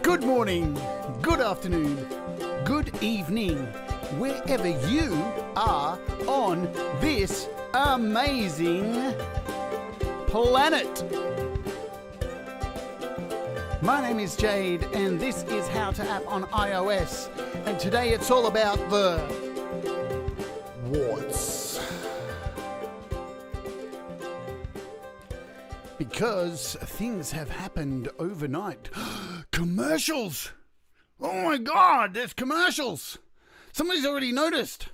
Good morning, good afternoon, good evening, wherever you are on this amazing planet. My name is Jade, and this is How to App on iOS. And today it's all about the W.A.R.T.S. Because things have happened overnight. Commercials! Oh my God, there's commercials! Somebody's already noticed.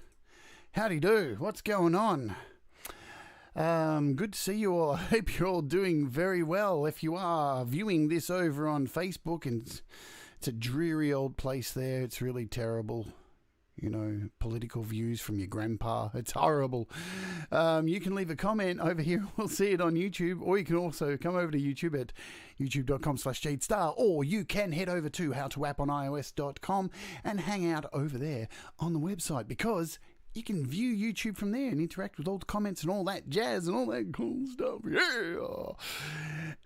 Howdy do, what's going on? Good to see you all. I hope you're all doing very well. If you are viewing this over on Facebook, and it's a dreary old place there, it's really terrible. You know, political views from your grandpa. It's horrible. You can leave a comment over here. We'll see it on YouTube. Or you can also come over to YouTube at youtube.com/JadeStarr. Or you can head over to howtoapponios.com and hang out over there on the website, because you can view YouTube from there and interact with all the comments and all that jazz and all that cool stuff. Yeah.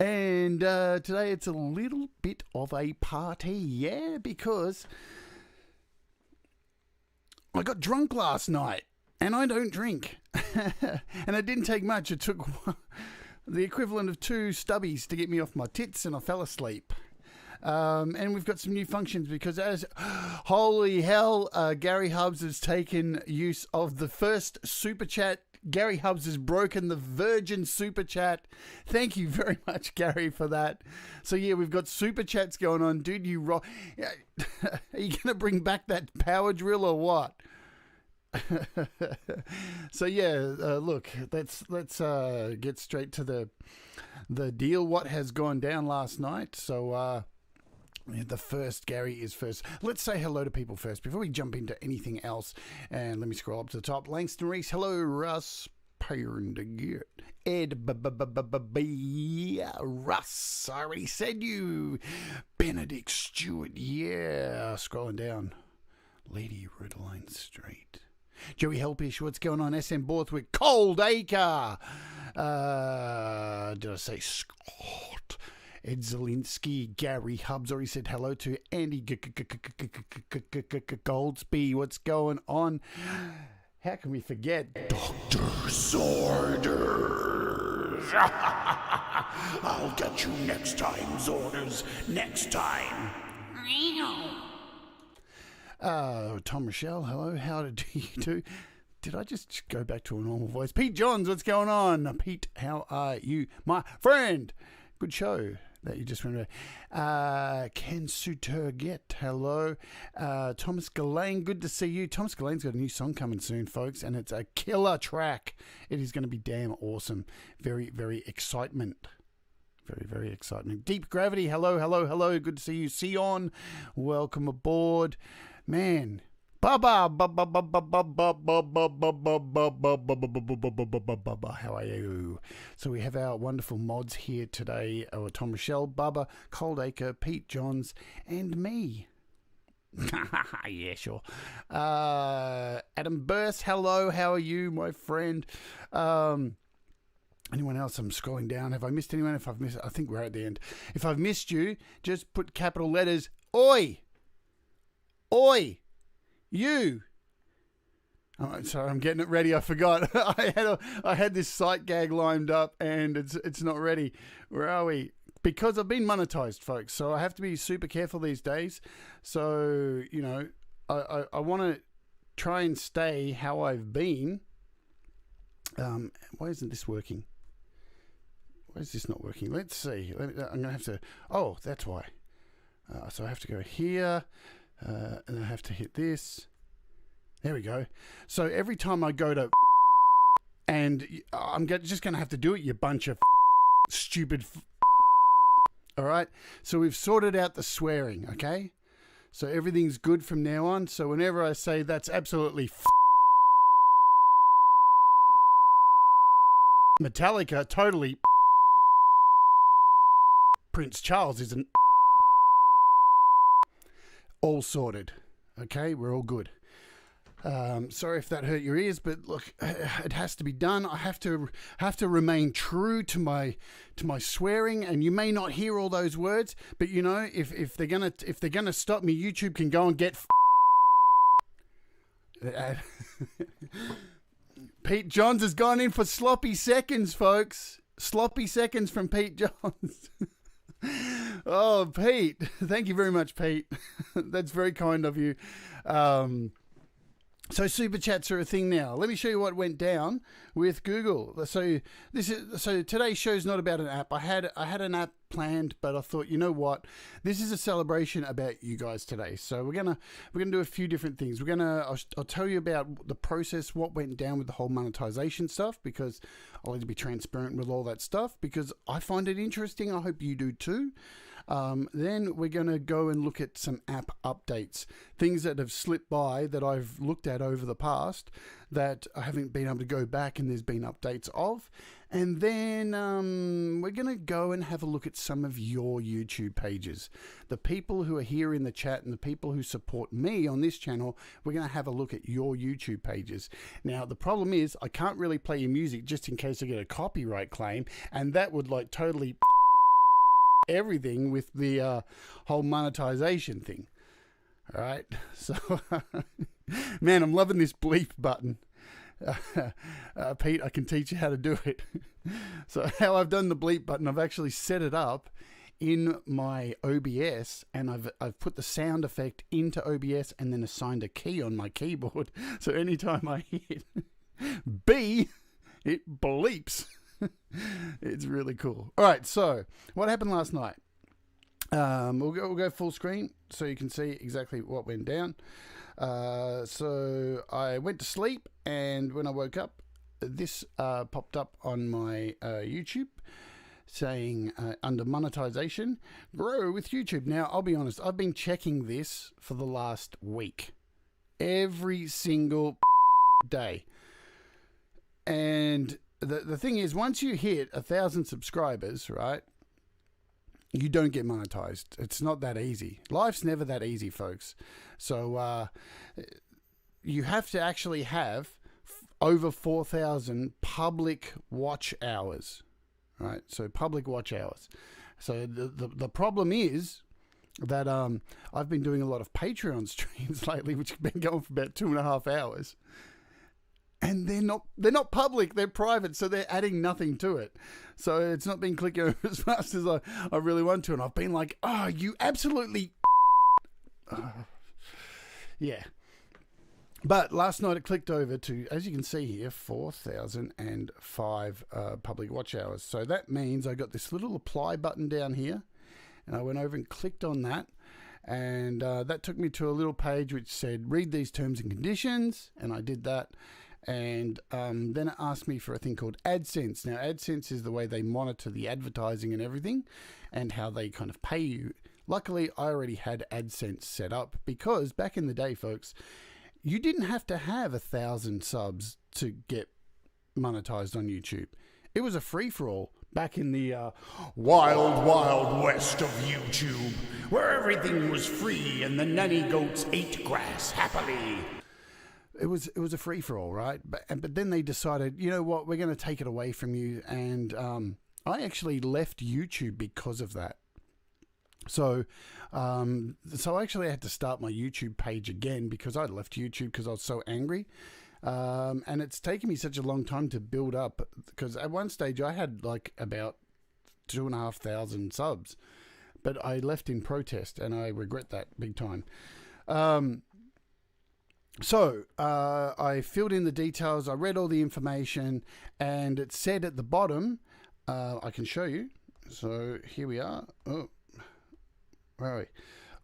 And today it's a little bit of a party. Yeah, because I got drunk last night, and I don't drink. And it didn't take much. It took the equivalent of 2 stubbies to get me off my tits, and I fell asleep. And we've got some new functions, because holy hell, Gary Hubs has taken use of the first super chat. Gary Hubs has broken the Virgin Super Chat. Thank you very much, Gary, for that. So, yeah, we've got Super Chats going on. Dude, you rock. Are you going to bring back that power drill or what? So, yeah, look, let's get straight to the deal. What has gone down last night? So, the first, Gary is first. Let's say hello to people first before we jump into anything else. And let me scroll up to the top. Langston Reese, hello. Russ Prendergart, Ed Russ, I already said you. Benedict Stewart, yeah. Scrolling down. Lady Rodeline Street. Joey Helpish, what's going on? SM Borthwick, Cold Acre. Did I say Scott? Ed Zielinski, Gary Hubs already said hello to Andy Goldsby. What's going on? How can we forget Dr. Zorders? I'll get you next time, Zorders. Next time. Tom Rochelle, hello. How did you do? Did I just go back to a normal voice? Pete Johns, what's going on? Pete, how are you, my friend? Good show that you just went away. Ken Suterget, hello. Thomas Gillane, good to see you. Thomas Gillane's got a new song coming soon, folks, and it's a killer track. It is going to be damn awesome. Very, very excitement. Very, very excitement. Deep Gravity, hello, hello, hello. Good to see you. Sion, welcome aboard. Man, Bubba, how are you? So we have our wonderful mods here today. Tom Rochelle, Bubba, Cold Acre, Pete Johns, and me. Yeah, sure. Adam Burst, hello, how are you, my friend? Anyone else? I'm scrolling down. Have I missed anyone? If I've missed, I think we're at the end. If I've missed you, just put capital letters. Oi! Oi! You! Oh, sorry, I'm getting it ready. I forgot. I had this sight gag lined up, and it's not ready. Where are we? Because I've been monetized, folks, so I have to be super careful these days. So, you know, I want to try and stay how I've been. Why isn't this working? Why is this not working? Let's see. I'm going to have to... Oh, that's why. So I have to go here, and I have to hit this. There we go. So every time I go to... And I'm just going to have to do it, you bunch of stupid... All right? So we've sorted out the swearing, okay? So everything's good from now on. So whenever I say that's absolutely... Metallica, totally... Prince Charles isn't... All sorted. Okay, we're all good. Sorry if that hurt your ears, but look, it has to be done. I have to remain true to my swearing, and you may not hear all those words, but you know, if they're gonna stop me, YouTube can go and get. Pete Johns has gone in for sloppy seconds, folks. Sloppy seconds from Pete Johns. Oh, Pete. Thank you very much, Pete. That's very kind of you. So super chats are a thing now. Let me show you what went down with Google. So today's show's not about an app. I had an app planned, but I thought, you know what? This is a celebration about you guys today. So we're gonna do a few different things. I'll tell you about the process, what went down with the whole monetization stuff, because I like to be transparent with all that stuff because I find it interesting. I hope you do too. Then we're going to go and look at some app updates, things that have slipped by that I've looked at over the past that I haven't been able to go back and there's been updates of. And then we're going to go and have a look at some of your YouTube pages. The people who are here in the chat and the people who support me on this channel, we're going to have a look at your YouTube pages. Now, the problem is I can't really play your music just in case I get a copyright claim, and that would like totally everything with the whole monetization thing. All right, so man, I'm loving this bleep button. Pete, I can teach you how to do it. So how I've done the bleep button, I've actually set it up in my OBS, and I've put the sound effect into OBS and then assigned a key on my keyboard. So anytime I hit B, it bleeps. It's really cool. All right, so what happened last night? We'll go full screen so you can see exactly what went down. So I went to sleep, and when I woke up, this popped up on my YouTube saying under monetization, grow with YouTube. Now, I'll be honest, I've been checking this for the last week, every single day. And the thing is, once you hit 1,000 subscribers, right, you don't get monetized. It's not that easy. Life's never that easy, folks. So you have to actually have over 4,000 public watch hours, right? So public watch hours. So the problem is that I've been doing a lot of Patreon streams lately, which have been going for about 2.5 hours. And they're not public, they're private, so they're adding nothing to it. So it's not been clicking over as fast as I really want to. And I've been like, oh, you absolutely... yeah. But last night it clicked over to, as you can see here, 4,005 public watch hours. So that means I got this little apply button down here, and I went over and clicked on that. And that took me to a little page which said, read these terms and conditions. And I did that. And then it asked me for a thing called AdSense. Now, AdSense is the way they monitor the advertising and everything and how they kind of pay you. Luckily, I already had AdSense set up because back in the day, folks, you didn't have to have 1,000 subs to get monetized on YouTube. It was a free-for-all back in the wild, wild west of YouTube, where everything was free and the nanny goats ate grass happily. It was a free-for-all, right? But then they decided, you know what, we're going to take it away from you. And I actually left YouTube because of that. So I actually had to start my YouTube page again because I left YouTube because I was so angry. And it's taken me such a long time to build up because at one stage I had like about 2,500 subs, but I left in protest and I regret that big time. So I filled in the details, I read all the information, and it said at the bottom, I can show you. So here we are. Oh, where are we?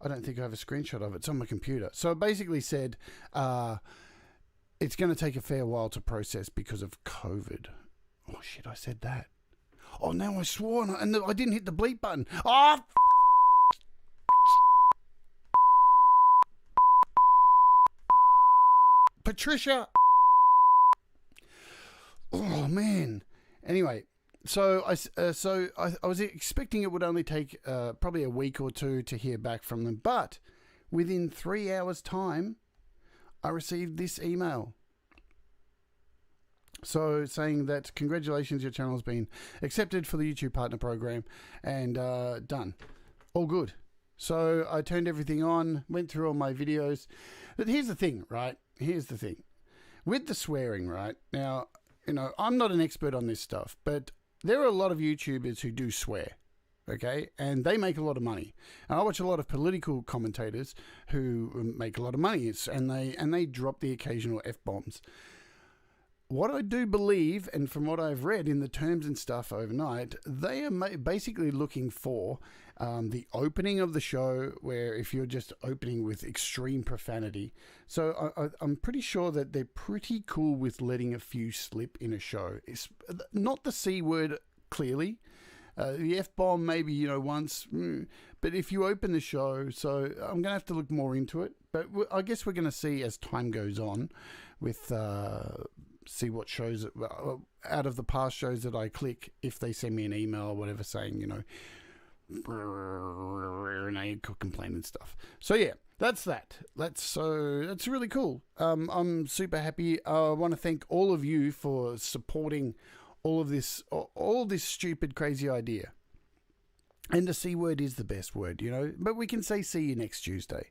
I don't think I have a screenshot of it. It's on my computer. So it basically said it's going to take a fair while to process because of COVID. Oh, shit, I said that. Oh, now I swore and I didn't hit the bleep button. Oh, Patricia. Oh man. Anyway, so I was expecting it would only take probably a week or two to hear back from them, but within 3 hours' time, I received this email. So saying that congratulations, your channel has been accepted for the YouTube Partner Program and done. All good. So I turned everything on, went through all my videos. But here's the thing, right? Here's the thing. With the swearing, right? Now, you know, I'm not an expert on this stuff, but there are a lot of YouTubers who do swear. Okay, and they make a lot of money. And I watch a lot of political commentators who make a lot of money, and they drop the occasional F-bombs. What I do believe, and from what I've read in the terms and stuff overnight, they are basically looking for the opening of the show, where if you're just opening with extreme profanity. So I'm pretty sure that they're pretty cool with letting a few slip in a show. It's not the C word, clearly. The F-bomb maybe, you know, once. But if you open the show, so I'm going to have to look more into it. But I guess we're going to see as time goes on with... see what shows out of the past shows that I click, if they send me an email or whatever saying, you know, and I could complain and stuff. So yeah, that's that's really cool. I'm super happy. I want to thank all of you for supporting all this stupid crazy idea. And the C word is the best word, you know, but we can say see you next Tuesday.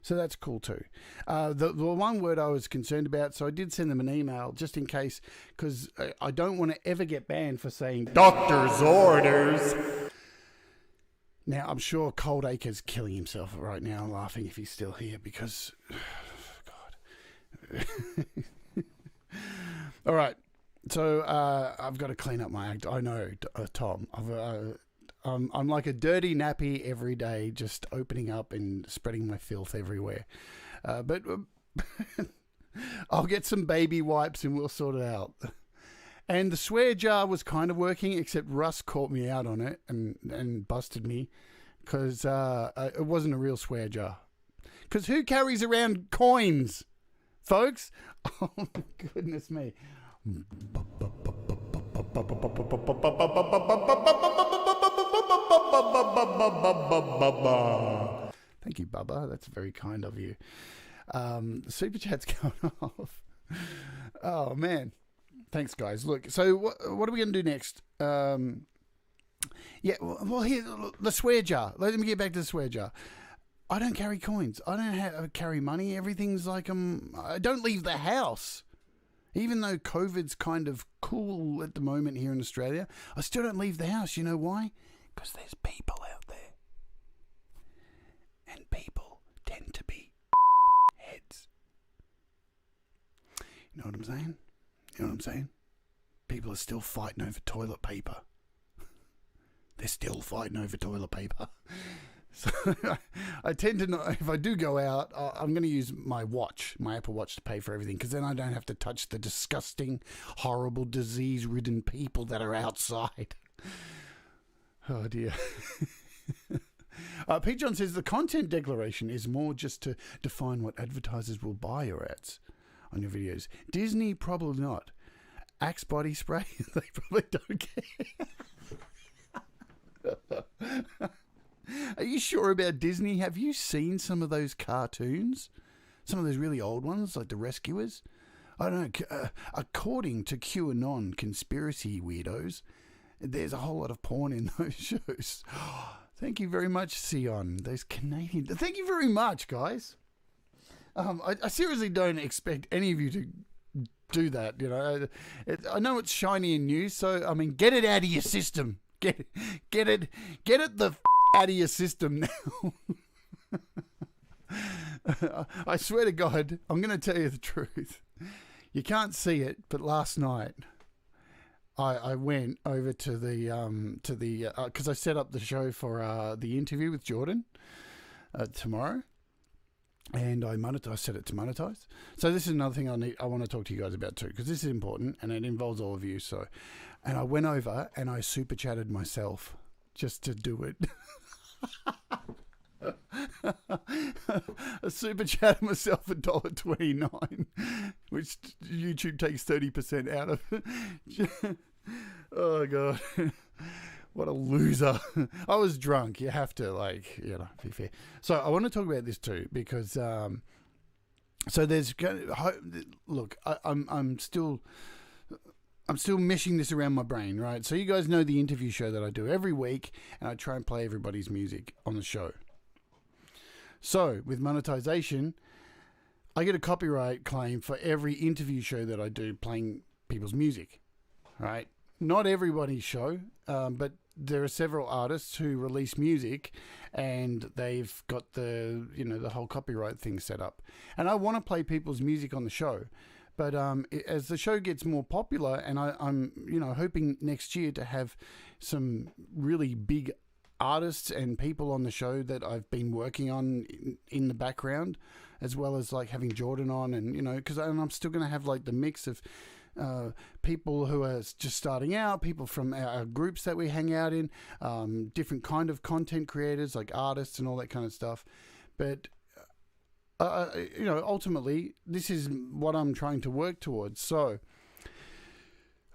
So that's cool too. The one word I was concerned about, so I did send them an email just in case, because I don't want to ever get banned for saying doctor's orders. Now, I'm sure Cold Acre's killing himself right now, laughing if he's still here, because, God. All right. So I've got to clean up my act. I know, Tom. I'm like a dirty nappy every day, just opening up and spreading my filth everywhere. But I'll get some baby wipes and we'll sort it out. And the swear jar was kind of working, except Russ caught me out on it and busted me because it wasn't a real swear jar. Because who carries around coins, folks? Oh, goodness me. Thank you, Bubba. That's very kind of you. The super chat's going off. Oh, man. Thanks, guys. Look, so what are we going to do next? Yeah, well, here, the swear jar. Let me get back to the swear jar. I don't carry coins. I don't carry money. Everything's like I don't leave the house. Even though COVID's kind of cool at the moment here in Australia, I still don't leave the house. You know why? Because there's people out there. And people tend to be heads. You know what I'm saying? You know what I'm saying? People are still fighting over toilet paper. They're still fighting over toilet paper. So I tend to not, if I do go out, I'm going to use my watch, my Apple Watch, to pay for everything, because then I don't have to touch the disgusting, horrible, disease-ridden people that are outside. Oh, dear. Pete John says the content declaration is more just to define what advertisers will buy your ads on your videos. Disney, probably not. Axe body spray, they probably don't care. Are you sure about Disney? Have you seen some of those cartoons? Some of those really old ones, like The Rescuers? I don't know. According to QAnon conspiracy weirdos, there's a whole lot of porn in those shows. Thank you very much, Sion. Those Canadian... Thank you very much, guys. I seriously don't expect any of you to do that. You know, I know it's shiny and new, so, I mean, get it out of your system. Get it the out of your system now. I swear to God, I'm going to tell you the truth. You can't see it, but last night I went over to the because I set up the show for the interview with Jordan tomorrow, and I set it to monetize. So this is another thing I want to talk to you guys about too, because this is important and it involves all of you. So, and I went over and I super chatted myself just to do it. I super chatted myself $1.29, which YouTube takes 30% out of it. Oh God, what a loser. I was drunk. You have to, be fair. So I want to talk about this too, because So look, I'm still meshing this around my brain, right? So you guys know the interview show that I do every week, and I try and play everybody's music on the show. So with monetization, I get a copyright claim for every interview show that I do playing people's music, right? Not everybody's show, but there are several artists who release music and they've got the whole copyright thing set up. And I want to play people's music on the show. But as the show gets more popular, and I'm hoping next year to have some really big artists and people on the show that I've been working on in the background, as well as like having Jordan on, and because I'm still going to have like the mix of people who are just starting out, people from our groups that we hang out in, different kind of content creators like artists and all that kind of stuff. But ultimately, this is what I'm trying to work towards. So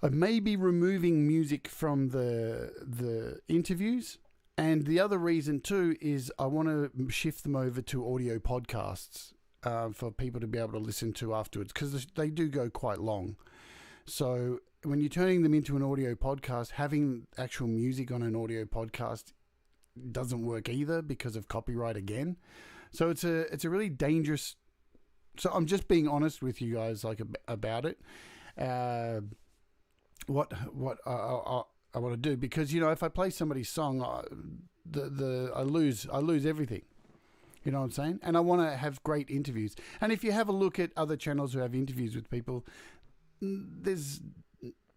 I may be removing music from the interviews. And the other reason too is I want to shift them over to audio podcasts for people to be able to listen to afterwards, because they do go quite long. So when you're turning them into an audio podcast, having actual music on an audio podcast doesn't work either because of copyright again. So it's a really dangerous. So I'm just being honest with you guys about it. What I want to do, because if I play somebody's song, I lose everything. You know what I'm saying? And I want to have great interviews. And if you have a look at other channels who have interviews with people, there's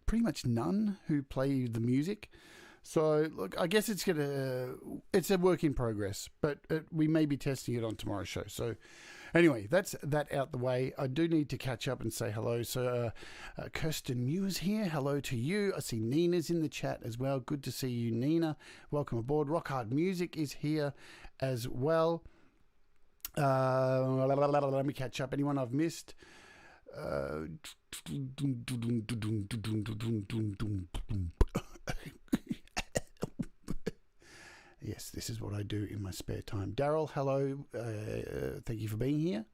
pretty much none who play the music. So look, I guess it's a work in progress, but we may be testing it on tomorrow's show. So anyway, that's that out the way. I do need to catch up and say hello. So Kirsten Mewes here. Hello to you. I see Nina's in the chat as well. Good to see you, Nina. Welcome aboard. Rock Hard Music is here as well. Let me catch up. Anyone I've missed? Yes, this is what I do in my spare time. Daryl, hello. Thank you for being here.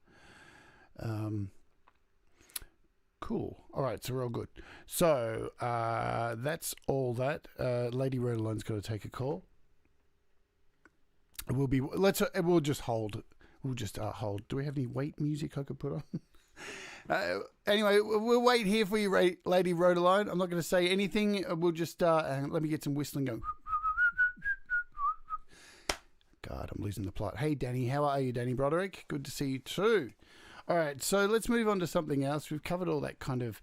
Cool. All right, so we're all good. So that's all that. Lady Rodeline's got to take a call. We'll just hold. We'll just hold. Do we have any wait music I could put on? Anyway, we'll wait here for you, Lady Rodeline. I'm not going to say anything. We'll just let me get some whistling going. God, I'm losing the plot. Hey, Danny. How are you, Danny Broderick? Good to see you too. All right, so let's move on to something else. We've covered all that kind of,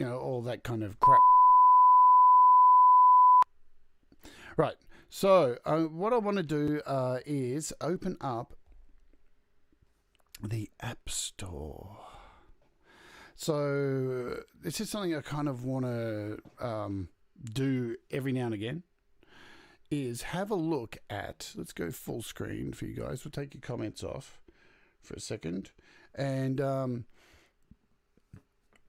all that kind of crap. Right. So what I want to do is open up the App Store. So this is something I kind of want to do every now and again, is have a look at, let's go full screen for you guys. We'll take your comments off for a second. And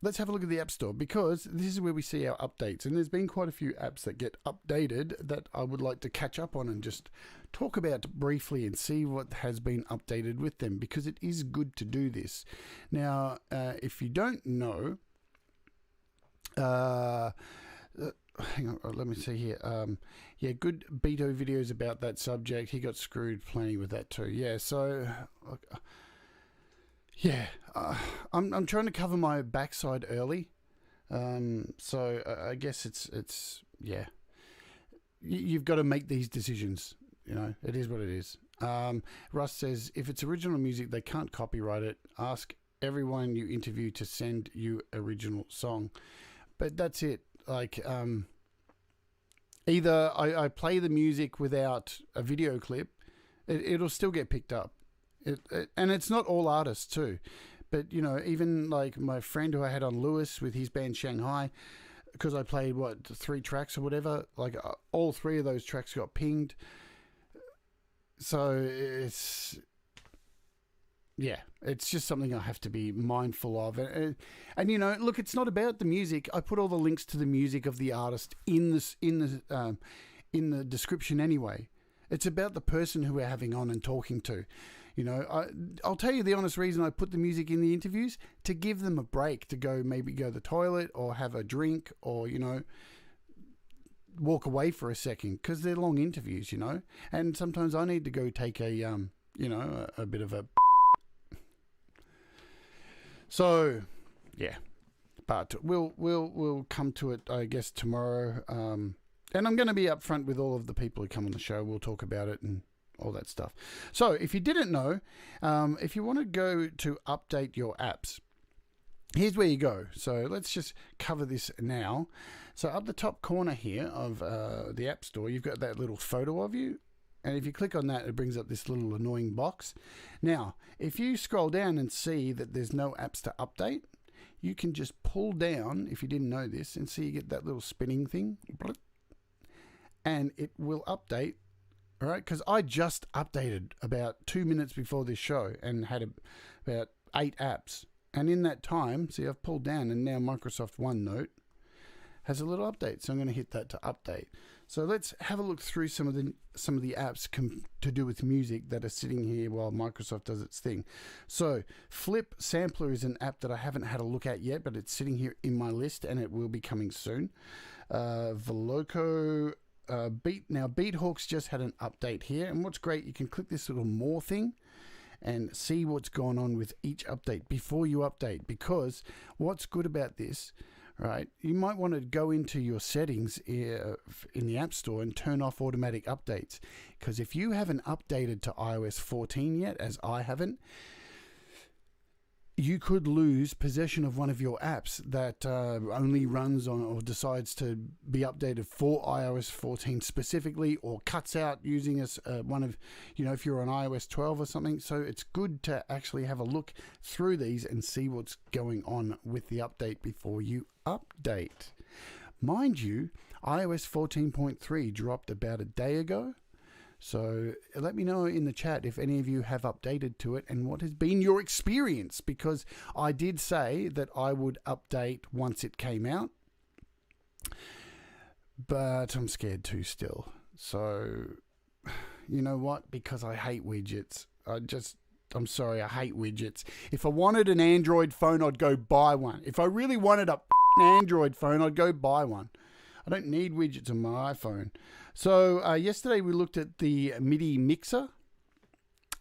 let's have a look at the App Store, because this is where we see our updates. And there's been quite a few apps that get updated that I would like to catch up on and just talk about briefly and see what has been updated with them, because it is good to do this. Now, if you don't know, hang on, let me see here. Yeah, good Beto videos about that subject. He got screwed plenty with that too. Yeah, so yeah, I'm trying to cover my backside early. So I guess it's yeah. You've got to make these decisions. It is what it is. Russ says, if it's original music, they can't copyright it. Ask everyone you interview to send you original song. But that's it. Like, either I play the music without a video clip, it'll still get picked up. And it's not all artists too. But, even like my friend who I had on, Lewis, with his band Shanghai, because I played, 3 tracks or whatever, like all 3 of those tracks got pinged. So it's just something I have to be mindful of. And look, it's not about the music. I put all the links to the music of the artist in the description anyway. It's about the person who we're having on and talking to. You know, I'll tell you the honest reason I put the music in the interviews, to give them a break, to maybe go to the toilet or have a drink or, you know, walk away for a second, because they're long interviews, you know, and sometimes I need to go take a, you know, a bit of a. So, yeah, but we'll come to it, I guess, tomorrow. And I'm going to be upfront with all of the people who come on the show. We'll talk about it and all that stuff. So if you didn't know, if you want to go to update your apps, here's where you go. So let's just cover this now. So up the top corner here of the App Store, you've got that little photo of you. And if you click on that, it brings up this little annoying box. Now, if you scroll down and see that there's no apps to update, you can just pull down, if you didn't know this, and see you get that little spinning thing. And it will update, all right? Because I just updated about 2 minutes before this show and had about 8 apps. And in that time, see, I've pulled down, and now Microsoft OneNote has a little update. So I'm going to hit that to update. So let's have a look through some of the apps to do with music that are sitting here while Microsoft does its thing. So Flip Sampler is an app that I haven't had a look at yet, but it's sitting here in my list, and it will be coming soon. Veloco. Beathawks just had an update here, and what's great, you can click this little more thing and see what's going on with each update before you update, because what's good about this, right, you might want to go into your settings in the App Store and turn off automatic updates, because if you haven't updated to iOS 14 yet, as I haven't, you could lose possession of one of your apps that only runs on or decides to be updated for iOS 14 specifically, or cuts out using one of, you know, if you're on iOS 12 or something. So it's good to actually have a look through these and see what's going on with the update before you update. Mind you, iOS 14.3 dropped about a day ago. So let me know in the chat if any of you have updated to it and what has been your experience, because I did say that I would update once it came out, but I'm scared to still. So you know what? Because I hate widgets. I'm sorry, I hate widgets. If I wanted an Android phone, I'd go buy one. If I really wanted a Android phone, I'd go buy one. I don't need widgets on my iPhone. So yesterday we looked at the Midi Mixer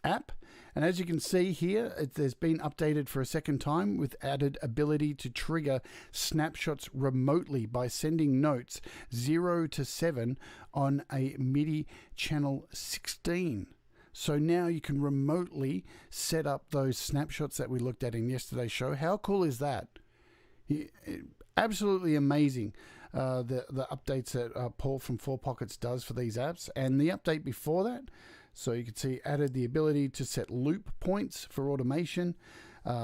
app, and as you can see here, there's been updated for a second time with added ability to trigger snapshots remotely by sending notes 0 to 7 on a Midi channel 16. So now you can remotely set up those snapshots that we looked at in yesterday's show. How cool is that? Absolutely amazing. The updates that Paul from 4 Pockets does for these apps, and the update before that. So you can see added the ability to set loop points for automation,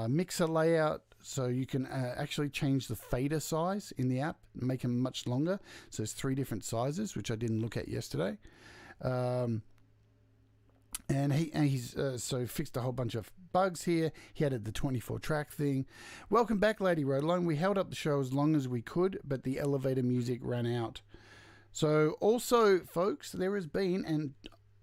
mixer layout, so you can actually change the fader size in the app and make them much longer. So there's 3 different sizes, which I didn't look at yesterday. And he's so fixed a whole bunch of bugs here. He added the 24 track thing. Welcome back, Lady Roadline. We held up the show as long as we could, but the elevator music ran out. So also, folks, there has been, and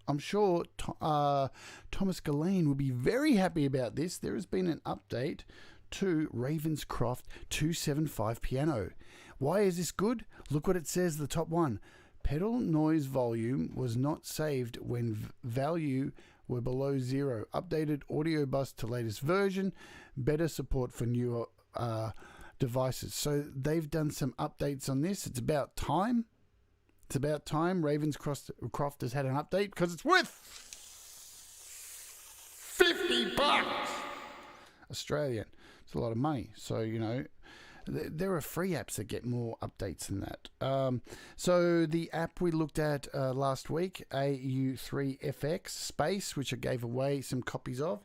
I'm sure Thomas Gillane will be very happy about this, there has been an update to Ravenscroft 275 piano. Why is this good? Look what it says, the top one. Pedal noise volume was not saved when value were below 0. Updated audio bus to latest version. Better support for newer devices. So they've done some updates on this. It's about time. It's about time Ravenscroft has had an update, because it's worth $50 Australian. It's a lot of money. So, you know, there are free apps that get more updates than that. So the app we looked at last week, AU3FX Space, which I gave away some copies of,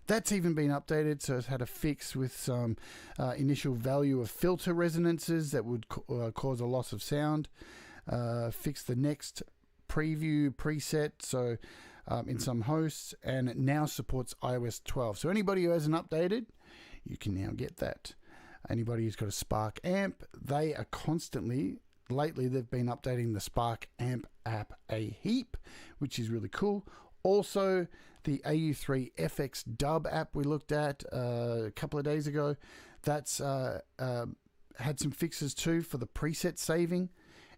that's even been updated. So it's had a fix with some initial value of filter resonances that would cause a loss of sound. Fix the next preview preset, so in some hosts, and it now supports iOS 12. So anybody who hasn't updated, you can now get that. Anybody who's got a Spark amp, they are constantly, lately they've been updating the Spark amp app a heap, which is really cool. Also, The AU3 FX Dub app we looked at a couple of days ago, that's had some fixes too for the preset saving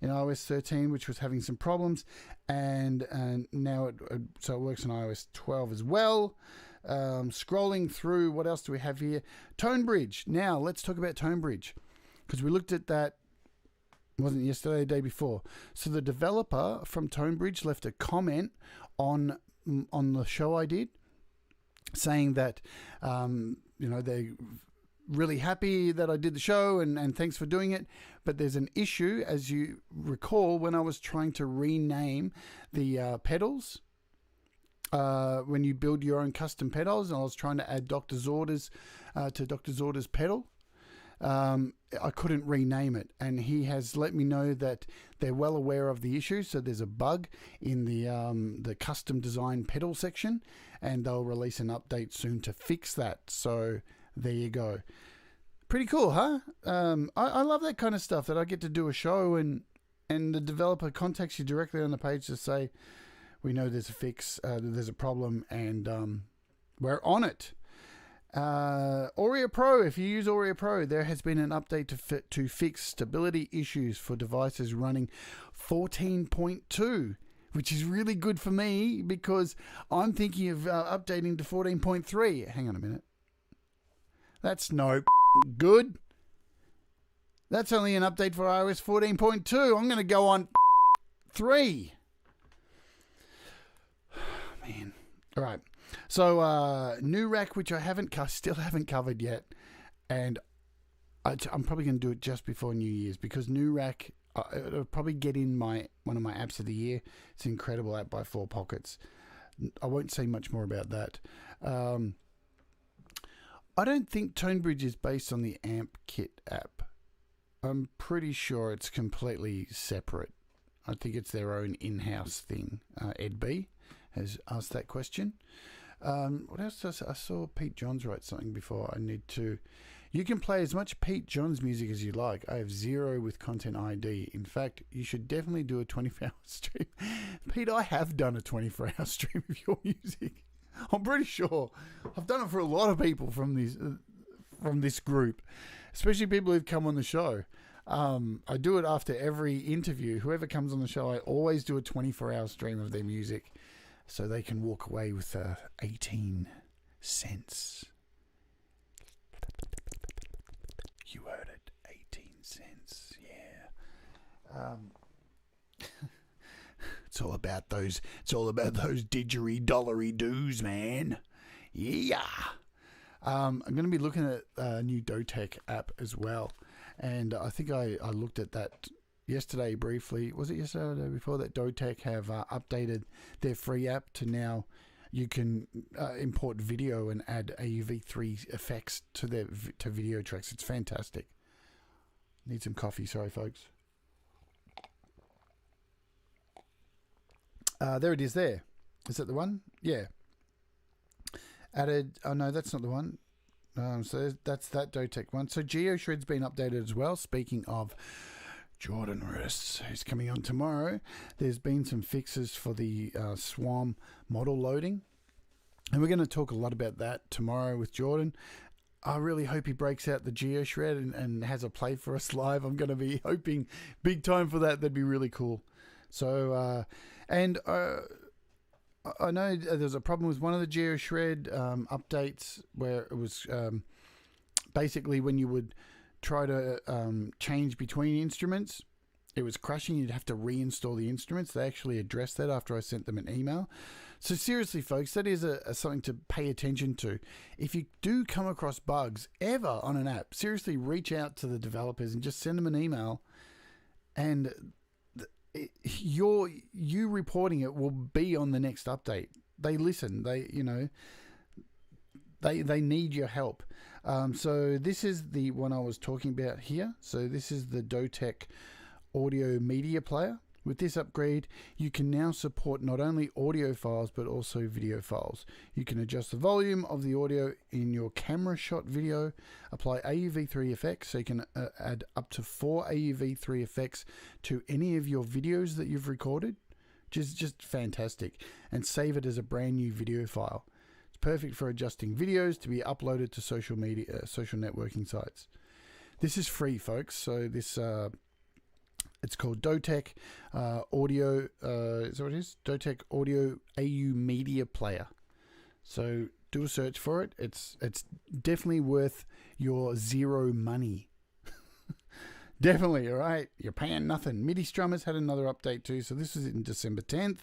in iOS 13, which was having some problems, and now it works on iOS 12 as well. Scrolling through, what else do we have here? ToneBridge. Now let's talk about ToneBridge, because we looked at that, wasn't it yesterday, the day before. So the developer from ToneBridge left a comment on the show I did, saying that they really happy that I did the show and thanks for doing it. But there's an issue, as you recall, when I was trying to rename the pedals. When you build your own custom pedals, and I was trying to add Doctor's Orders to Doctor's Orders pedal, I couldn't rename it. And he has let me know that they're well aware of the issue. So there's a bug in the custom design pedal section, and they'll release an update soon to fix that. So there you go. Pretty cool, huh? I love that kind of stuff, that I get to do a show and the developer contacts you directly on the page to say, we know there's a fix, there's a problem, and we're on it. Audio Pro, if you use Audio Pro, there has been an update to fix stability issues for devices running 14.2, which is really good for me because I'm thinking of updating to 14.3. Hang on a minute. That's no good. That's only an update for iOS 14.2. I'm going to go on 3. Man. All right. So new rack, which I still haven't covered yet, and I'm probably going to do it just before New Year's, because new rack, it'll probably get in one of my apps of the year. It's an incredible app by 4Pockets. I won't say much more about that. I don't think ToneBridge is based on the AmpKit app. I'm pretty sure it's completely separate. I think it's their own in-house thing. Ed B has asked that question. What else? I saw Pete Johns write something before. You can play as much Pete Johns music as you like. I have 0 with Content ID. In fact, you should definitely do a 24-hour stream. Pete, I have done a 24-hour stream of your music. I'm pretty sure. I've done it for a lot of people from this group, especially people who've come on the show. I do it after every interview. Whoever comes on the show, I always do a 24-hour stream of their music, so they can walk away with 18 cents. You heard it, 18 cents. Yeah. It's all about those didgery-dollary doos, man. Yeah. I'm going to be looking at a new Dotech app as well. And I think I looked at that yesterday briefly. Was it yesterday or the day before that Dotech have updated their free app to now you can import video and add AUV3 effects to video tracks. It's fantastic. Need some coffee. Sorry, folks. There it is there. Is that the one? Yeah. Added, oh no, that's not the one. So that's that Dotech one. So Geoshred's been updated as well. Speaking of Jordan Rudess, who's coming on tomorrow, there's been some fixes for the Swarm model loading. And we're going to talk a lot about that tomorrow with Jordan. I really hope he breaks out the Geoshred and has a play for us live. I'm going to be hoping big time for that. That'd be really cool. So, I know there's a problem with one of the Geoshred updates where it was basically when you would try to change between instruments, it was crashing. You'd have to reinstall the instruments. They actually addressed that after I sent them an email. So seriously, folks, that is something to pay attention to. If you do come across bugs ever on an app, seriously reach out to the developers and just send them an email, and you reporting it will be on the next update. They listen. They need your help. So this is the one I was talking about here. So this is the Dotech audio media player. With this upgrade, you can now support not only audio files but also video files. You can adjust the volume of the audio in your camera shot video, apply AUV3 effects, so you can add up to 4 AUV3 effects to any of your videos that you've recorded. which is just fantastic, and save it as a brand new video file. It's perfect for adjusting videos to be uploaded to social media, social networking sites. This is free, folks. So this it's called Dotech Audio. Is that what it is? Dotech Audio AU Media Player. So do a search for it. It's definitely worth your zero money. Definitely, all right? You're paying nothing. Midi Strummers had another update too. So this was in December 10th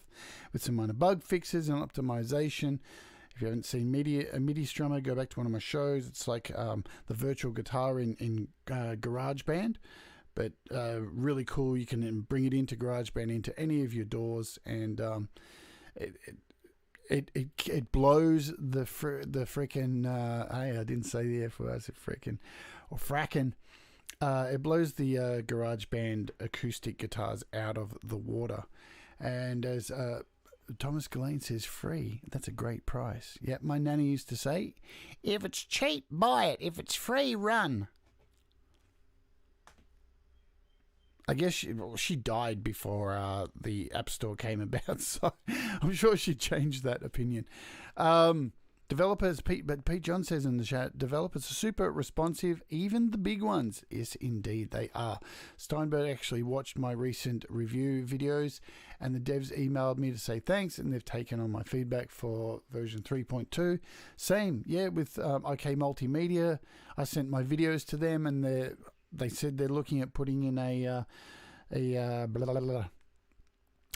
with some minor bug fixes and optimization. If you haven't seen a Midi Strummer, go back to one of my shows. It's like the virtual guitar in GarageBand, but really cool. You can bring it into GarageBand, into any of your DAWs, and it blows the frickin' hey, I didn't say the F word, I said frickin' or frackin'. It blows the GarageBand acoustic guitars out of the water. And as Thomas Gillane says, free. That's a great price. Yeah, my nanny used to say, if it's cheap, buy it. If it's free, run. I guess she died before the App Store came about, so I'm sure she changed that opinion. Developers, Pete John says in the chat, developers are super responsive, even the big ones. Yes, indeed, they are. Steinberg actually watched my recent review videos, and the devs emailed me to say thanks, and they've taken on my feedback for version 3.2. Same, yeah, with OK Multimedia. I sent my videos to them, and they said they're looking at putting in a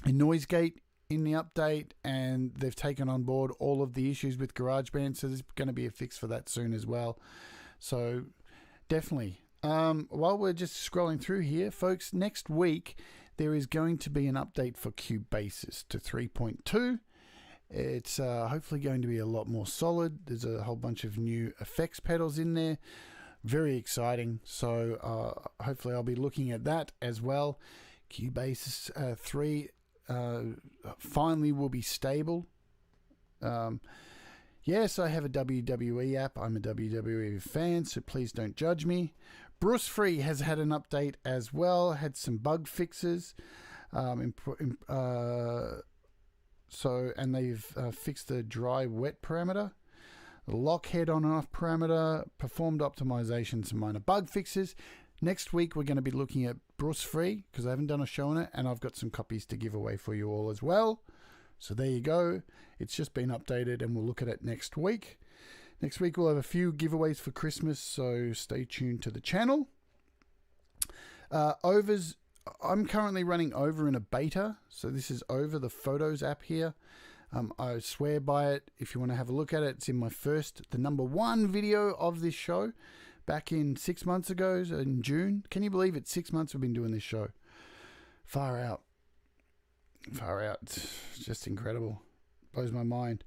noise gate in the update, and they've taken on board all of the issues with GarageBand, so there's going to be a fix for that soon as well. So definitely. While we're just scrolling through here, folks, next week there is going to be an update for Cubasis to 3.2. It's hopefully going to be a lot more solid. There's a whole bunch of new effects pedals in there. Very exciting. So hopefully I'll be looking at that as well. Cubasis 3 finally will be stable. Yes, I have a WWE app. I'm a WWE fan, so please don't judge me. Bruce Free has had an update as well, had some bug fixes. And they've fixed the dry wet parameter, the lock head on and off parameter, performed optimization, some minor bug fixes. Next week, we're going to be looking at Bruce Free, because I haven't done a show on it, and I've got some copies to give away for you all as well. So there you go. It's just been updated, and we'll look at it next week. Next week, we'll have a few giveaways for Christmas, so stay tuned to the channel. I'm currently running Over in a beta, so this is Over, the Photos app here. I swear by it. If you want to have a look at it, it's in the number 1 video of this show. Back in 6 months ago, in June. Can you believe it? 6 months we've been doing this show. Far out. It's just incredible. Blows my mind.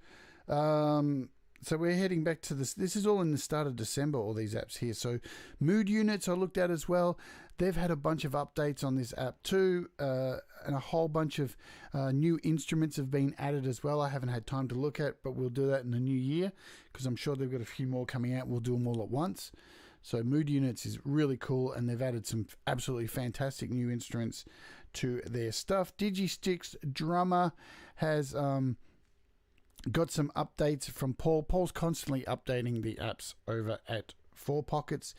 So we're heading back to this. This is all in the start of December, all these apps here. So mood units I looked at as well. They've had a bunch of updates on this app too. And a whole bunch of new instruments have been added as well. I haven't had time to look at, but we'll do that in the new year, because I'm sure they've got a few more coming out. We'll do them all at once. So Mood Units is really cool, and they've added some absolutely fantastic new instruments to their stuff. DigiSticks Drummer has got some updates from Paul. Paul's constantly updating the apps over at 4 Pockets,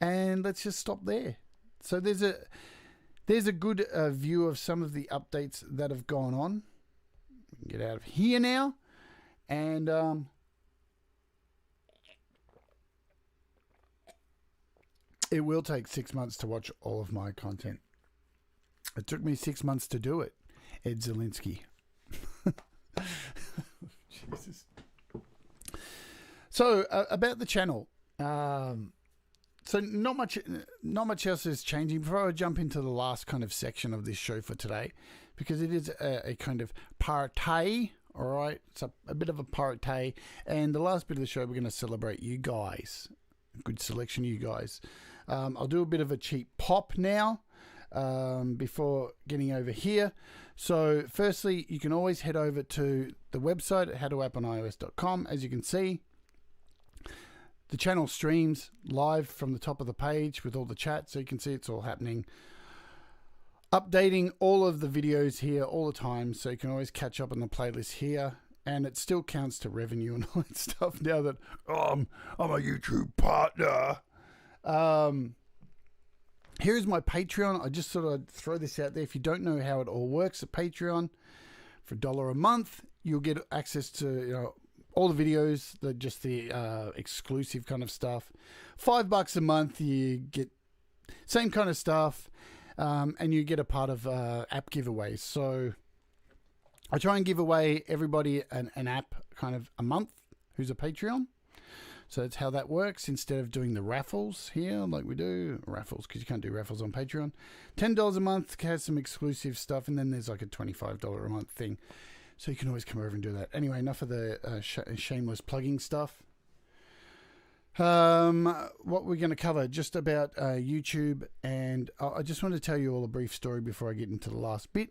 and let's just stop there. So there's a good view of some of the updates that have gone on. We can get out of here now, and it will take 6 months to watch all of my content. It took me 6 months to do it. Ed Zielinski. Jesus. So about the channel. So not much else is changing. Before I jump into the last kind of section of this show for today, because it is a kind of party. All right, it's a bit of a party, and the last bit of the show we're going to celebrate you guys. Good selection, you guys. I'll do a bit of a cheap pop now before getting over here. So firstly, you can always head over to the website at howtoappionios.com. As you can see, the channel streams live from the top of the page with all the chat, so you can see it's all happening updating all of the videos here all the time, so you can always catch up on the playlist here. And it still counts to revenue and all that stuff now that I'm a YouTube partner. Here's my Patreon. I just thought I'd throw this out there. If you don't know how it all works, at Patreon, for $1 a month, you'll get access to all the videos, just the exclusive kind of stuff. $5 a month, you get same kind of stuff, and you get a part of app giveaways. So I try and give away everybody an app kind of a month who's a Patreon. So that's how that works, instead of doing the raffles here like we do. Raffles, because you can't do raffles on Patreon. $10 a month has some exclusive stuff, and then there's like a $25 a month thing. So you can always come over and do that. Anyway, enough of the shameless plugging stuff. What we're going to cover, just about YouTube, and I just want to tell you all a brief story before I get into the last bit.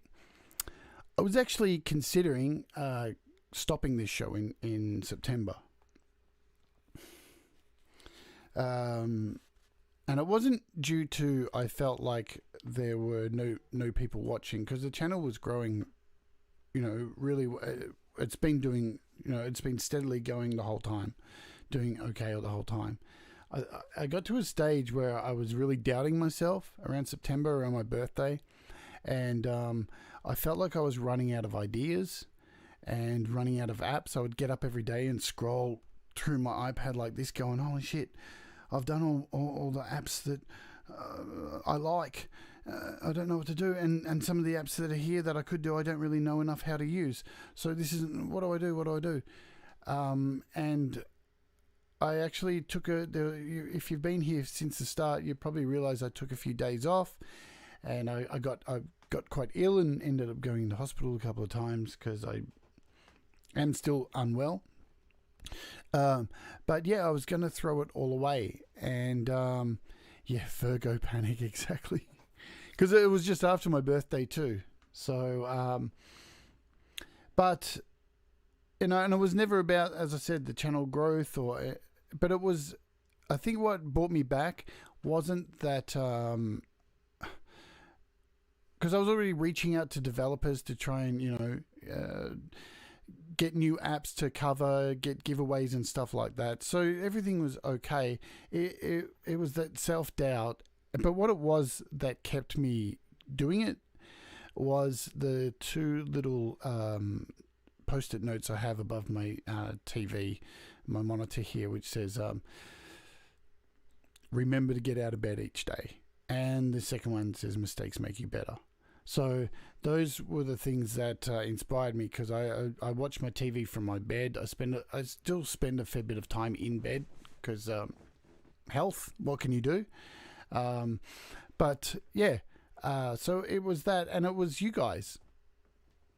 I was actually considering stopping this show in September. And it wasn't due to I felt like there were no people watching, because the channel was growing, really. It's been doing, it's been steadily going the whole time, doing okay the whole time. I got to a stage where I was really doubting myself around September, around my birthday, and I felt like I was running out of ideas and running out of apps. I would get up every day and scroll through my iPad like this, going, holy shit, I've done all the apps that I like. I don't know what to do, and some of the apps that are here that I could do, I don't really know enough how to use. So this isn't, what do I do? And I actually took if you've been here since the start, you probably realize I took a few days off, and I got quite ill and ended up going to hospital a couple of times because I am still unwell. But yeah, I was going to throw it all away, and Virgo panic, exactly, because it was just after my birthday too. So, but and it was never about, as I said, the channel growth, but it was, I think what brought me back wasn't that, because I was already reaching out to developers to try and get new apps to cover, get giveaways and stuff like that. So everything was okay. It was that self-doubt. But what it was that kept me doing it was the two little post-it notes I have above my TV, my monitor here, which says, remember to get out of bed each day. And the second one says, mistakes make you better. So those were the things that inspired me, because I watch my TV from my bed. I still spend a fair bit of time in bed because health. What can you do? But yeah, so it was that, and it was you guys.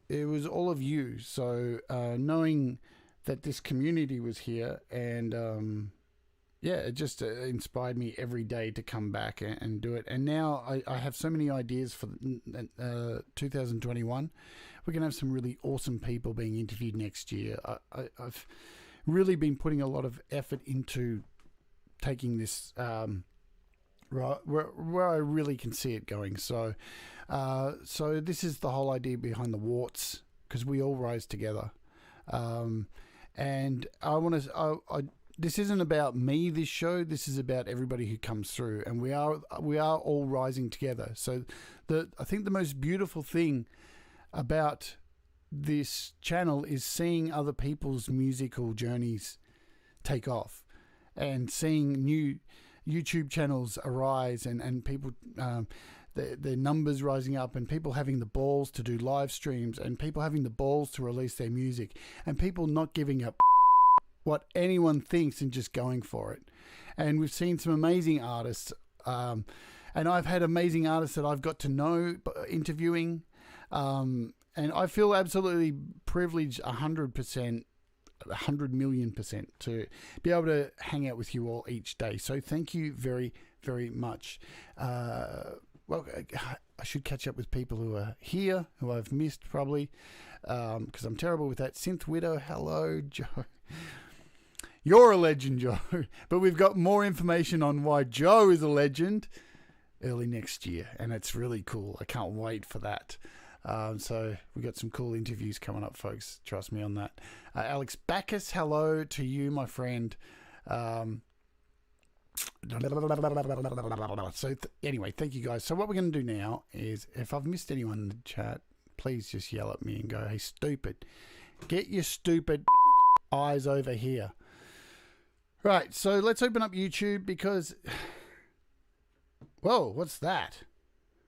It was all of you. So knowing that this community was here, and yeah, it just inspired me every day to come back and do it. And now I have so many ideas for 2021. We're going to have some really awesome people being interviewed next year. I've really been putting a lot of effort into taking this right where I really can see it going. So this is the whole idea behind the W.A.R.T.S, because we all rise together. And I want to... This isn't about me, this show. This is about everybody who comes through, and we are all rising together. So I think the most beautiful thing about this channel is seeing other people's musical journeys take off, and seeing new YouTube channels arise, and people, their numbers rising up, and people having the balls to do live streams, and people having the balls to release their music, and people not giving up what anyone thinks and just going for it. And we've seen some amazing artists, and I've had amazing artists that I've got to know interviewing, and I feel absolutely privileged 100%, 100 million% to be able to hang out with you all each day. So thank you very, very much. Well, I should catch up with people who are here, who I've missed probably, because I'm terrible with that. Synth Widow, hello, Joe. You're a legend, Joe. But we've got more information on why Joe is a legend early next year, and it's really cool. I can't wait for that. So we got some cool interviews coming up, folks. Trust me on that. Alex Bacchus, hello to you, my friend. Anyway, thank you guys. So what we're going to do now is, if I've missed anyone in the chat, please just yell at me and go, hey, stupid. Get your stupid eyes over here. Right, so let's open up YouTube because... Whoa, what's that?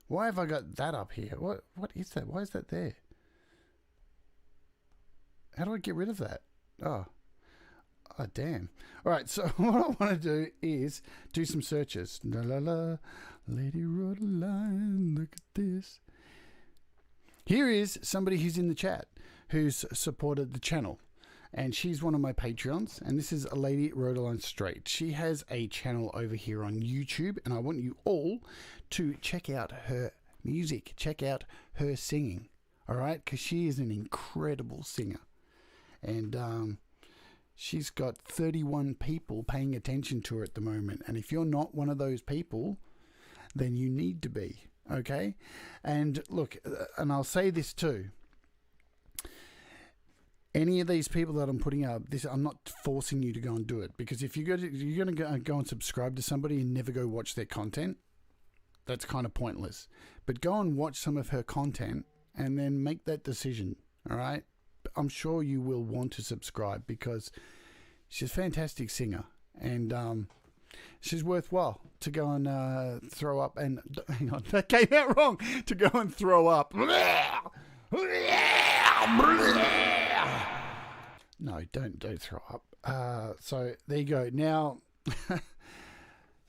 Why have I got that up here? What is that? Why is that there? How do I get rid of that? Oh, damn. All right, so what I want to do is do some searches. La la la, lady wrote a line, look at this. Here is somebody who's in the chat who's supported the channel. And she's one of my Patreons. And this is a lady wrote a line straight. She has a channel over here on YouTube. And I want you all to check out her music. Check out her singing. All right? Because she is an incredible singer. And she's got 31 people paying attention to her at the moment. And if you're not one of those people, then you need to be. Okay? And look, and I'll say this too. Any of these people that I'm putting up, I'm not forcing you to go and do it, because if you're going to go and subscribe to somebody and never go watch their content, that's kind of pointless. But go and watch some of her content and then make that decision. All right, I'm sure you will want to subscribe because she's a fantastic singer, and she's worthwhile to go and throw up. And hang on, that came out wrong. To go and throw up. No, don't throw up. So there you go. Now,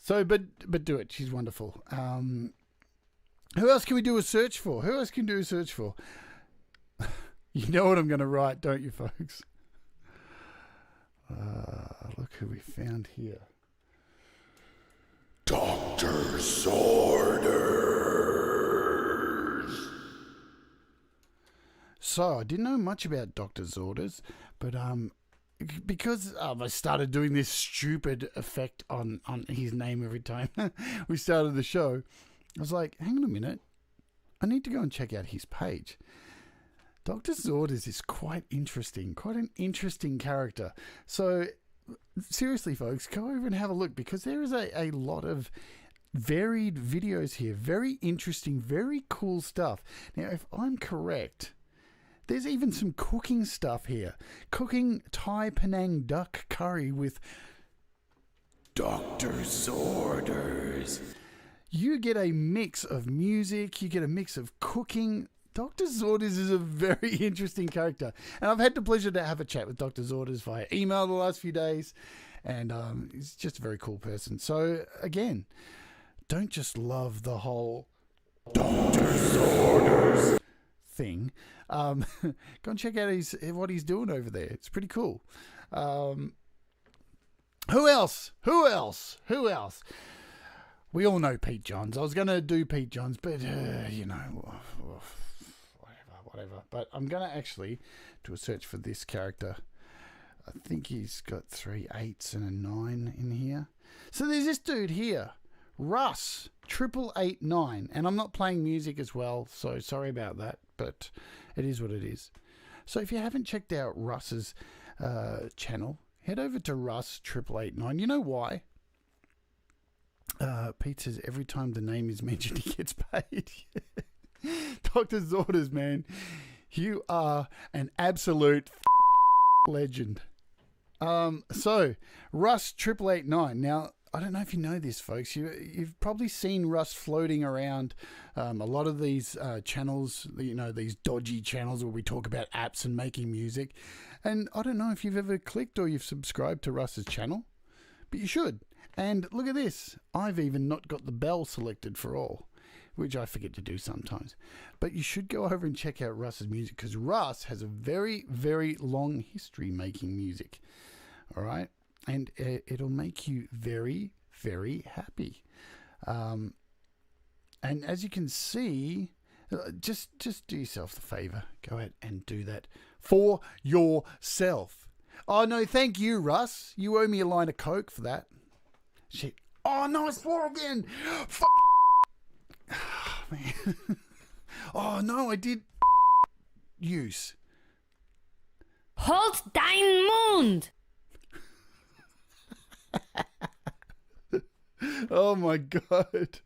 but do it. She's wonderful. Who else can we do a search for? Who else can do a search for? You know what I'm going to write, don't you, folks? Look who we found here. Dr. Sorter. So I didn't know much about Doctor's Orders, but because I started doing this stupid effect on his name every time we started the show, I was like, hang on a minute, I need to go and check out his page. Doctor's Orders is quite interesting, quite an interesting character. So seriously, folks, go over and have a look, because there is a lot of varied videos here, very interesting, very cool stuff. Now, if I'm correct, there's even some cooking stuff here. Cooking Thai Penang duck curry with Doctor's Orders. You get a mix of music. You get a mix of cooking. Doctor's Orders is a very interesting character. And I've had the pleasure to have a chat with Doctor's Orders via email the last few days. And he's just a very cool person. So, again, don't just love the whole Doctor's Orders thing. Go and check out what he's doing over there. It's pretty cool. Who else? We all know Pete Johns. I was going to do Pete Johns, but whatever. But I'm going to actually do a search for this character. I think he's got 3 8s and a 9 in here. So there's this dude here, Russ 8889, and I'm not playing music as well, so sorry about that, but it is what it is. So if you haven't checked out Russ's channel, head over to Russ 8889. You know why? Pete says every time the name is mentioned, he gets paid. Doctor's Orders, man. You are an absolute legend. So Russ 8889. Now, I don't know if you know this, folks. You've probably seen Russ floating around a lot of these channels, these dodgy channels where we talk about apps and making music. And I don't know if you've ever clicked or you've subscribed to Russ's channel, but you should. And look at this. I've even not got the bell selected for all, which I forget to do sometimes. But you should go over and check out Russ's music, because Russ has a very, very long history making music. All right? And it'll make you very, very happy. And as you can see, just do yourself the favor. Go ahead and do that for yourself. Oh, no, thank you, Russ. You owe me a line of Coke for that. Shit. Oh, no, it's 4 again. man. Oh, no, I did use. Halt dein Mund! Oh, my God.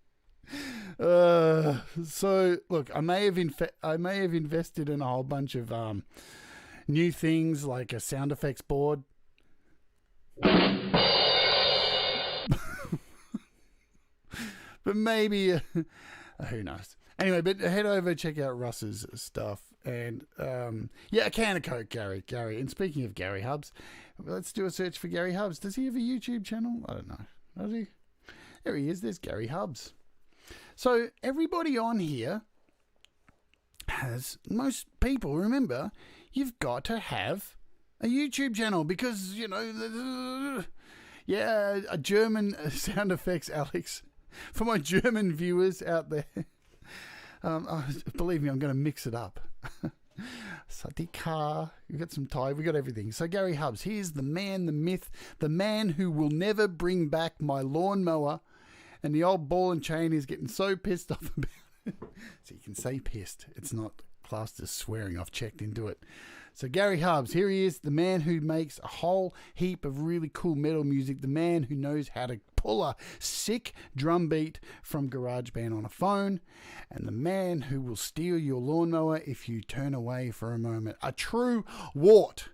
So, look, I may have invested in a whole bunch of new things like a sound effects board. But maybe, who knows? Anyway, but head over, check out Russ's stuff. And, a can of Coke, Gary. And speaking of Gary Hubs, let's do a search for Gary Hubs. Does he have a YouTube channel? I don't know. Does he? There he is. There's Gary Hubs. So everybody on here most people, remember, you've got to have a YouTube channel because, a German sound effects, Alex. For my German viewers out there, believe me, I'm going to mix it up. Sadika, we got some Thai, we got everything. So Gary Hubs, here's the man, the myth, the man who will never bring back my lawnmower, and the old ball and chain is getting so pissed off about it. So you can say pissed. It's not classed as swearing. I've checked into it. So Gary Hubs, here he is, the man who makes a whole heap of really cool metal music, the man who knows how to pull a sick drum beat from GarageBand on a phone, and the man who will steal your lawnmower if you turn away for a moment. A true wart.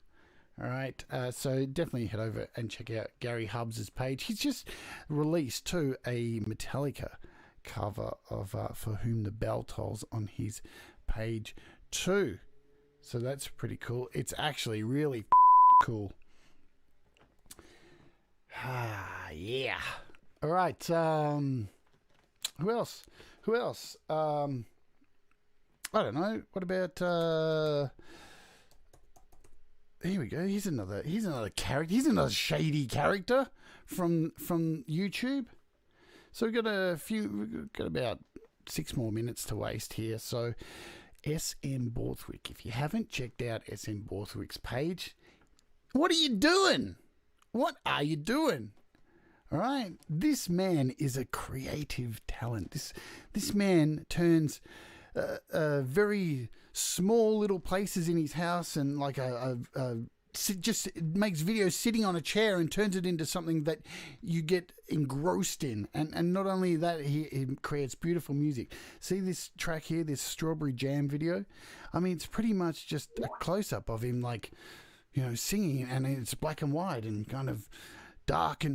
All right, so definitely head over and check out Gary Hubs' page. He's just released too a Metallica cover of For Whom the Bell Tolls on his page too. So that's pretty cool. It's actually really cool. Yeah. All right. Who else? I don't know. What about? Here we go. Here's another character. He's another shady character from YouTube. So we've got about 6 more minutes to waste here. So SM Borthwick. If you haven't checked out SM Borthwick's page, what are you doing? What are you doing? All right. This man is a creative talent. This man turns very small little places in his house and like just makes videos sitting on a chair and turns it into something that you get engrossed in. And not only that, he creates beautiful music. See this track here, this Strawberry Jam video? I mean, it's pretty much just a close-up of him, like, singing, and it's black and white and kind of dark,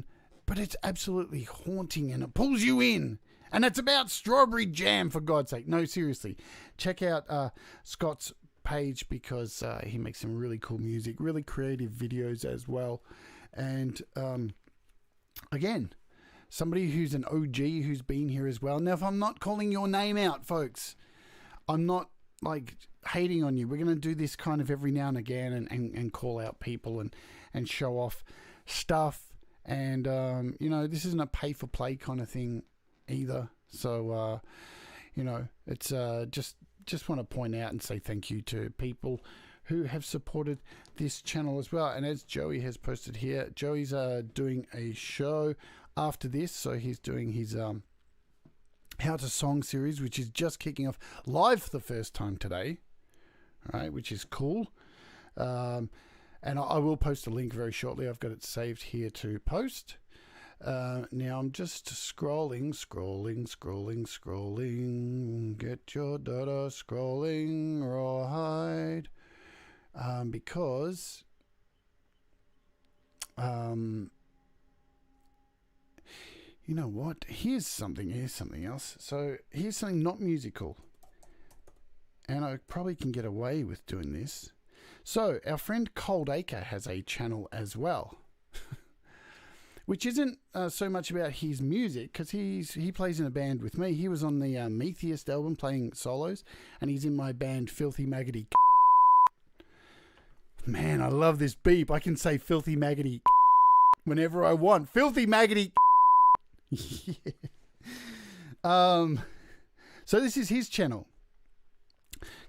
but it's absolutely haunting and it pulls you in. And it's about Strawberry Jam, for God's sake. No, seriously. Check out Scott's page because he makes some really cool music, really creative videos as well. And again, somebody who's an OG who's been here as well. Now, if I'm not calling your name out, folks, I'm not like hating on you. We're going to do this kind of every now and again and call out people and show off stuff. And, this isn't a pay for play kind of thing either. So, it's just want to point out and say thank you to people who have supported this channel as well. And as Joey has posted here, Joey's doing a show after this. So he's doing his How to Song series, which is just kicking off live for the first time today. All right, which is cool. And I will post a link very shortly. I've got it saved here to post. Now I'm just scrolling. Get your data scrolling right. Because you know what? Here's something else. So here's something not musical. And I probably can get away with doing this. So our friend Cold Acre has a channel as well. Which isn't so much about his music, because he plays in a band with me. He was on the Metheist album playing solos, and he's in my band Filthy Maggoty. Man, I love this beep. I can say Filthy Maggoty whenever I want. Filthy Maggoty. Yeah. So this is his channel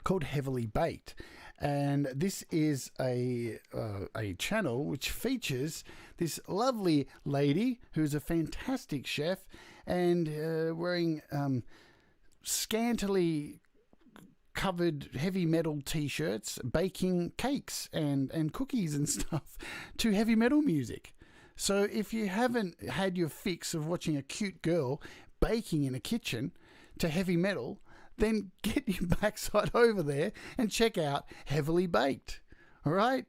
called Heavily Baked. And this is a channel which features this lovely lady who's a fantastic chef and wearing scantily covered heavy metal t-shirts baking cakes and cookies and stuff to heavy metal music. So if you haven't had your fix of watching a cute girl baking in a kitchen to heavy metal, then get your backside over there and check out Heavily Baked. All right?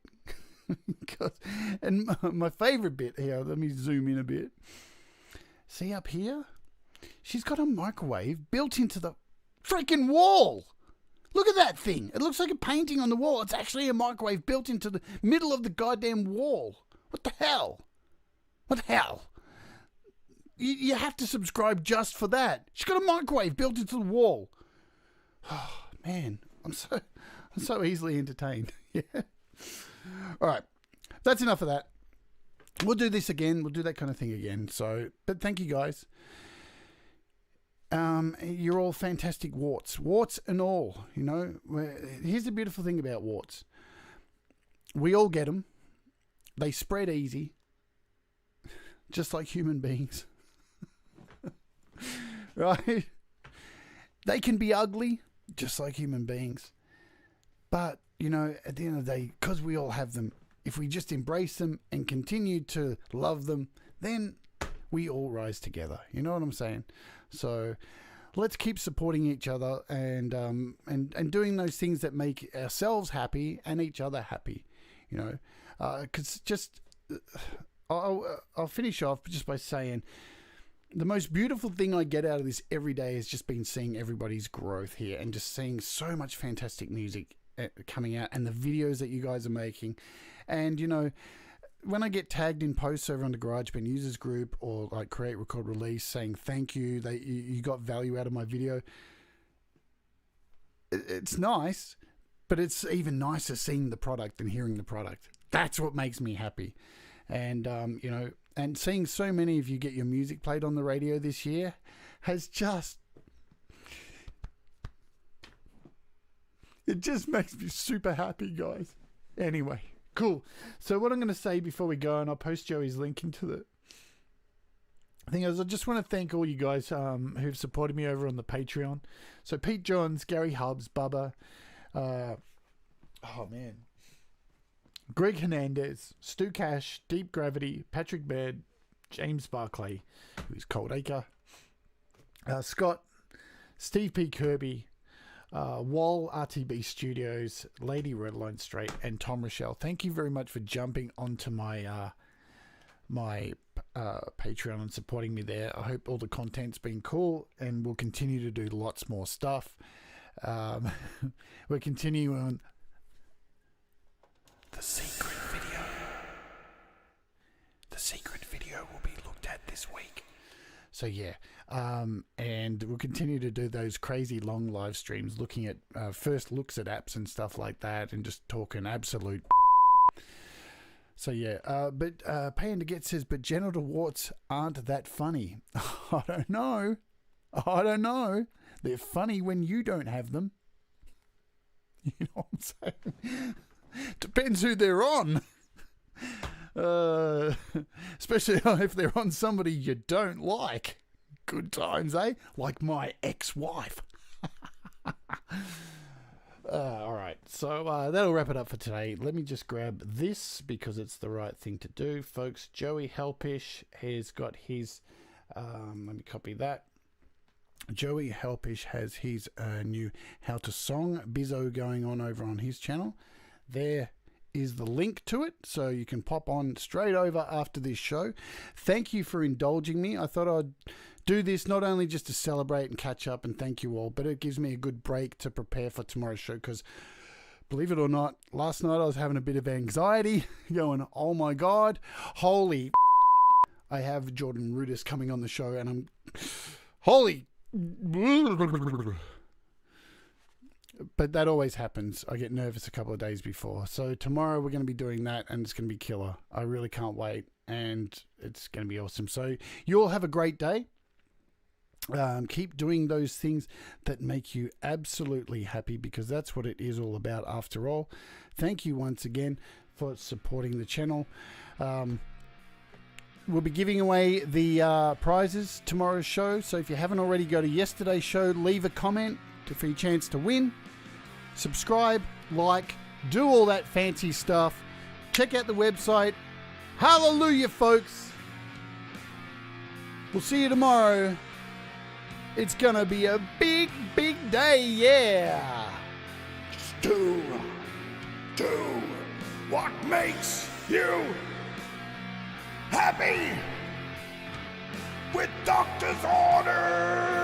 And my favorite bit here, let me zoom in a bit. See up here? She's got a microwave built into the freaking wall. Look at that thing. It looks like a painting on the wall. It's actually a microwave built into the middle of the goddamn wall. What the hell? What the hell? You have to subscribe just for that. She's got a microwave built into the wall. Oh, man, I'm so easily entertained. Yeah. All right. That's enough of that. We'll do this again. We'll do that kind of thing again. So, but thank you guys. You're all fantastic warts and all, you know. Here's the beautiful thing about warts. We all get them. They spread easy, just like human beings. Right? They can be ugly, just like human beings. But, you know, at the end of the day, because we all have them, if we just embrace them and continue to love them, then we all rise together. You know what I'm saying? So let's keep supporting each other and doing those things that make ourselves happy and each other happy. You know, because I'll finish off just by saying the most beautiful thing I get out of this every day has just been seeing everybody's growth here and just seeing so much fantastic music coming out and the videos that you guys are making. And, you know, when I get tagged in posts over on the GarageBand users group or like Create, Record, Release saying thank you, that you got value out of my video, it's nice, but it's even nicer seeing the product and hearing the product. That's what makes me happy. And, you know, and seeing so many of you get your music played on the radio this year has just, it just makes me super happy, guys. Anyway. Cool. So what I'm going to say before we go, and I'll post Joey's link into the thing, is I just want to thank all you guys who've supported me over on the Patreon. So Pete Johns, Gary Hubbs, Bubba, Greg Hernandez, Stu Cash, Deep Gravity, Patrick Baird, James Barclay, who's Cold Acre, Scott, Steve P. Kirby, Wall RTB Studios, Lady Redline Straight, and Tom Rochelle. Thank you very much for jumping onto my my Patreon and supporting me there. I hope all the content's been cool, and we'll continue to do lots more stuff. We're continuing the secret video. The secret video will be looked at this week. So yeah, and we'll continue to do those crazy long live streams looking at first looks at apps and stuff like that and just talking absolute. So yeah, but Paying to Get says, but genital warts aren't that funny. I don't know. They're funny when you don't have them. You know what I'm saying? Depends who they're on. Especially if they're on somebody you don't like. Good times, eh? Like my ex-wife. Alright, so that'll wrap it up for today. Let me just grab this because it's the right thing to do, folks. Joey Helpish has got his, let me copy that. Joey Helpish has his new How to Song bizzo going on over on his channel. There is the link to it, so you can pop on straight over after this show. Thank you for indulging me. I thought I'd do this not only just to celebrate and catch up and thank you all, but it gives me a good break to prepare for tomorrow's show, because believe it or not, last night I was having a bit of anxiety going, oh my god, holy I have Jordan Rudess coming on the show and I'm holy. But that always happens. I get nervous a couple of days before. So tomorrow we're going to be doing that and it's going to be killer. I really can't wait and it's going to be awesome. So you all have a great day. Keep doing those things that make you absolutely happy, because that's what it is all about after all. Thank you once again for supporting the channel. we'll be giving away the prizes tomorrow's show. So if you haven't already, go to yesterday's show, leave a comment for your chance to win. Subscribe, like, do all that fancy stuff. Check out the website. Hallelujah, folks. We'll see you tomorrow. It's gonna be a big, big day, yeah. Just do what makes you happy with doctor's orders.